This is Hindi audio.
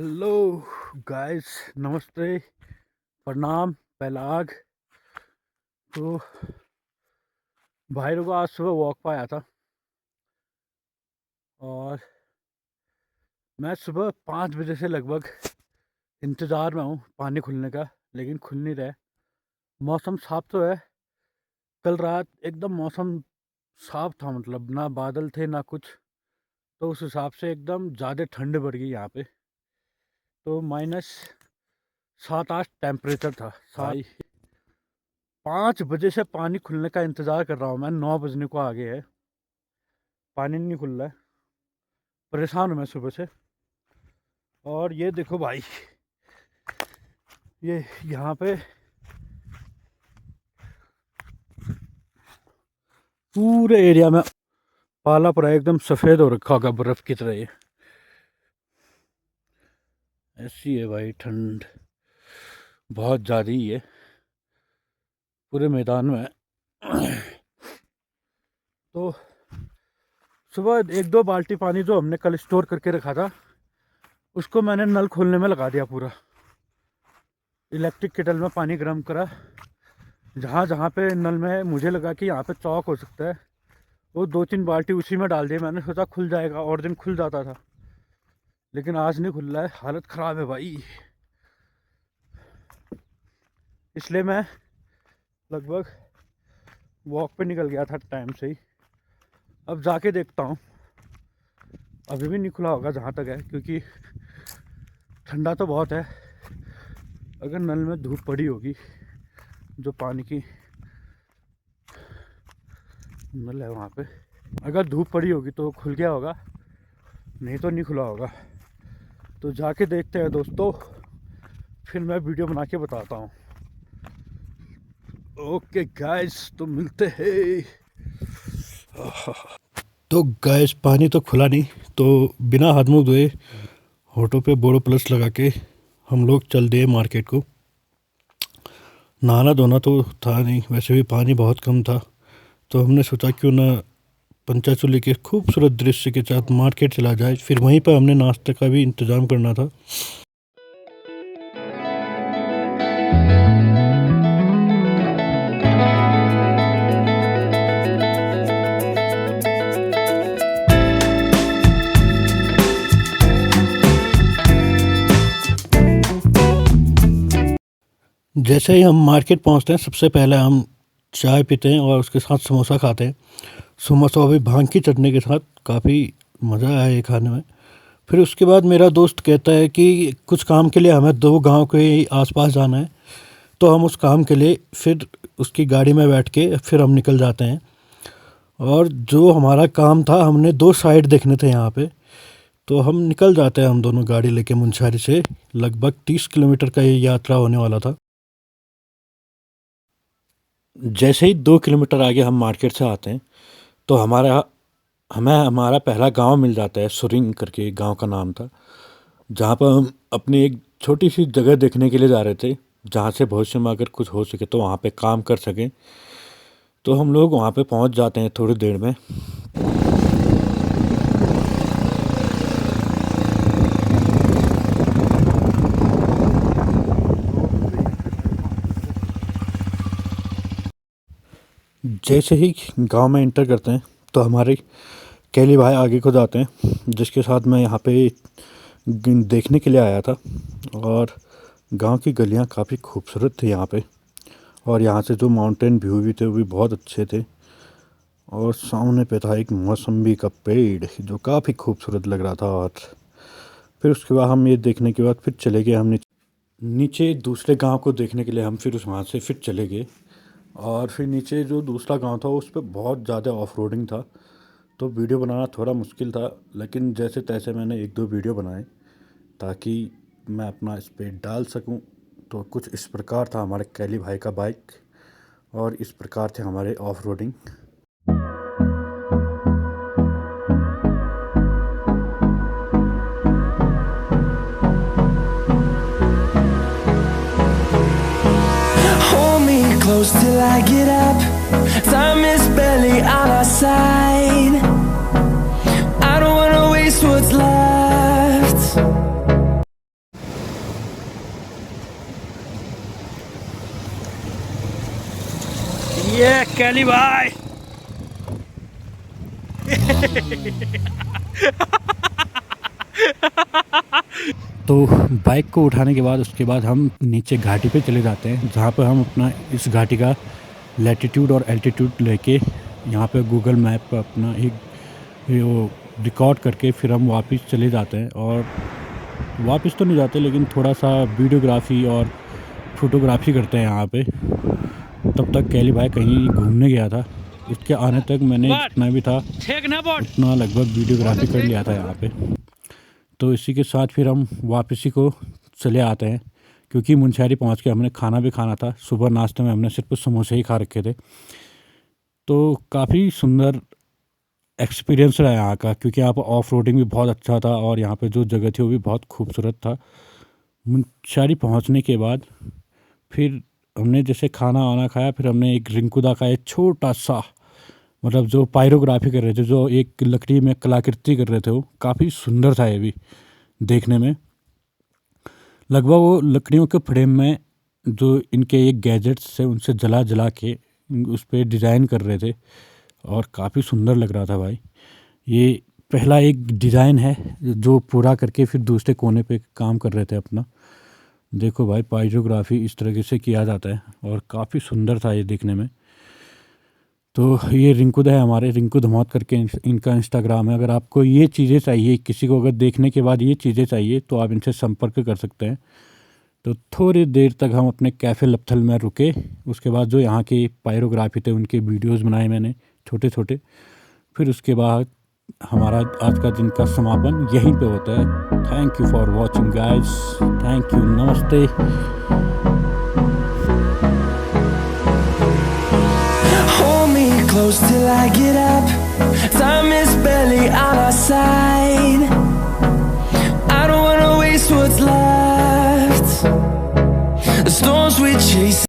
हेलो गाइस, नमस्ते, प्रणाम, पहलाग। तो भाई लोगों आज सुबह वॉक पे आया था और मैं सुबह 5 बजे से लगभग इंतज़ार में हूँ पानी खुलने का, लेकिन खुल नहीं रहा है। मौसम साफ तो है, कल रात एकदम मौसम साफ था, मतलब ना बादल थे ना कुछ। तो उस हिसाब से एकदम ज़्यादा ठंड बढ़ गई यहाँ पे। तो -7-8 टेम्परेचर था भाई। 5 बजे से पानी खुलने का इंतज़ार कर रहा हूँ मैं, 9 बजने को आगे है, पानी नहीं खुल रहा है। परेशान हूँ मैं सुबह से। और ये देखो भाई, ये यहाँ पे पूरे एरिया में पाला पड़ा है, एकदम सफ़ेद हो रखा होगा बर्फ़ की तरह। ये ऐसी है भाई ठंड, बहुत ज़्यादा ही है पूरे मैदान में। तो सुबह 1-2 बाल्टी पानी जो हमने कल स्टोर करके रखा था, उसको मैंने नल खोलने में लगा दिया पूरा। इलेक्ट्रिक केटल में पानी गर्म करा, जहाँ जहाँ पे नल में मुझे लगा कि यहाँ पे चौक हो सकता है, वो 2-3 बाल्टी उसी में डाल दिए। मैंने सोचा खुल जाएगा, और दिन खुल जाता था, लेकिन आज नहीं खुल रहा है। हालत ख़राब है भाई। इसलिए मैं लगभग वॉक पे निकल गया था टाइम से ही। अब जाके देखता हूँ, अभी भी नहीं खुला होगा जहाँ तक है, क्योंकि ठंडा तो बहुत है। अगर नल में धूप पड़ी होगी, जो पानी की नल है वहाँ पे, अगर धूप पड़ी होगी तो खुल गया होगा, नहीं तो नहीं खुला होगा। तो जाके देखते हैं दोस्तों, फिर मैं वीडियो बना के बताता हूँ। ओके गाइस, तो मिलते हैं। तो गाइस पानी तो खुला नहीं, तो बिना हाथ मुँह धोए होठों पे बोरो प्लस लगा के हम लोग चल दिए मार्केट को। नहाना धोना तो था नहीं, वैसे भी पानी बहुत कम था, तो हमने सोचा क्यों ना पंचाचूली के खूबसूरत दृश्य के साथ मार्केट चला जाए। फिर वहीं पर हमने नाश्ते का भी इंतज़ाम करना था। जैसे ही हम मार्केट पहुंचते हैं, सबसे पहले हम चाय पीते हैं और उसके साथ समोसा खाते हैं। समोसा भी भांग की चटनी के साथ, काफ़ी मज़ा आया ये खाने में। फिर उसके बाद मेरा दोस्त कहता है कि कुछ काम के लिए हमें 2 गांव के आसपास जाना है, तो हम उस काम के लिए फिर उसकी गाड़ी में बैठ के फिर हम निकल जाते हैं। और जो हमारा काम था, हमने 2 साइड देखने थे यहाँ पे, तो हम निकल जाते हैं, हम दोनों गाड़ी लेके मुंशियारी से। लगभग 30 किलोमीटर का ये यात्रा होने वाला था। जैसे ही 2 किलोमीटर आगे हम मार्केट से आते हैं, तो हमें हमारा पहला गांव मिल जाता है। सुरिंग करके एक गांव का नाम था, जहाँ पर हम अपनी एक छोटी सी जगह देखने के लिए जा रहे थे, जहाँ से भविष्य में अगर कुछ हो सके तो वहाँ पे काम कर सकें। तो हम लोग वहाँ पे पहुँच जाते हैं थोड़ी देर में। जैसे ही गांव में एंटर करते हैं, तो हमारे कैली भाई आगे को जाते हैं, जिसके साथ मैं यहाँ पे देखने के लिए आया था। और गांव की गलियाँ काफ़ी खूबसूरत थी यहाँ पे, और यहाँ से जो माउंटेन व्यू भी थे वो भी बहुत अच्छे थे। और सामने पे था एक मौसम्बी का पेड़, जो काफ़ी खूबसूरत लग रहा था। और फिर उसके बाद हम ये देखने के बाद फिर चले गए, हम नीचे दूसरे गांव को देखने के लिए हम फिर वहाँ से फिर चले गए। और फिर नीचे जो दूसरा गांव था, उस पर बहुत ज़्यादा ऑफ रोडिंग था, तो वीडियो बनाना थोड़ा मुश्किल था। लेकिन जैसे तैसे मैंने 1-2 वीडियो बनाए, ताकि मैं अपना इस पर डाल सकूं। तो कुछ इस प्रकार था हमारे कैली भाई का बाइक, और इस प्रकार थे हमारे off roading. Hold me close till I get up. Time is barely on our side. I don't wanna waste what's left. कैली भाई। तो बाइक को उठाने के बाद उसके बाद हम नीचे घाटी पे चले जाते हैं, जहाँ पर हम अपना इस घाटी का लैटिट्यूड और एल्टीट्यूड लेके यहाँ पे गूगल मैप पर अपना एक वो रिकॉर्ड करके फिर हम वापस चले जाते हैं। और वापस तो नहीं जाते, लेकिन थोड़ा सा वीडियोग्राफी और फोटोग्राफी करते हैं यहाँ पे। तब तक कैली भाई कहीं घूमने गया था, उसके आने तक मैंने जितना भी था उतना लगभग वीडियोग्राफी कर लिया था यहाँ पे। तो इसी के साथ फिर हम वापसी को चले आते हैं, क्योंकि मुनस्यारी पहुँच के हमने खाना भी खाना था। सुबह नाश्ते में हमने सिर्फ समोसे ही खा रखे थे। तो काफ़ी सुंदर एक्सपीरियंस रहा यहाँ का, क्योंकि यहाँ पर ऑफ रोडिंग भी बहुत अच्छा था और यहाँ पे जो जगह थी वो भी बहुत खूबसूरत था। मुनस्यारी पहुँचने के बाद फिर हमने जैसे खाना वाना खाया, फिर हमने एक रिंकुदा का एक छोटा सा मतलब जो पायरोग्राफी कर रहे थे, जो एक लकड़ी में कलाकृति कर रहे थे, वो काफ़ी सुंदर था ये भी देखने में। लगभग वो लकड़ियों के फ्रेम में जो इनके एक गैजेट्स से उनसे जला जला के उस पर डिज़ाइन कर रहे थे और काफ़ी सुंदर लग रहा था भाई। ये पहला एक डिज़ाइन है जो पूरा करके फिर दूसरे कोने पे काम कर रहे थे अपना। देखो भाई, पायरोग्राफी इस तरीके से किया जाता है और काफ़ी सुंदर था ये देखने में। तो ये रिंकुद है हमारे, रिंकू धमात करके इनका इंस्टाग्राम है। अगर आपको ये चीज़ें चाहिए, किसी को अगर देखने के बाद ये चीज़ें चाहिए, तो आप इनसे संपर्क कर सकते हैं। तो थोड़ी देर तक हम अपने कैफ़े लपथल में रुके, उसके बाद जो यहाँ की पायरोग्राफी थे उनके वीडियोस बनाए मैंने छोटे छोटे। फिर उसके बाद हमारा आज का दिन का समापन यहीं पे होता है। Thank you for watching guys, thank you, नमस्ते। Hold me close till I get up. Time is barely on our side. I don't wanna waste what's left. The storms we chase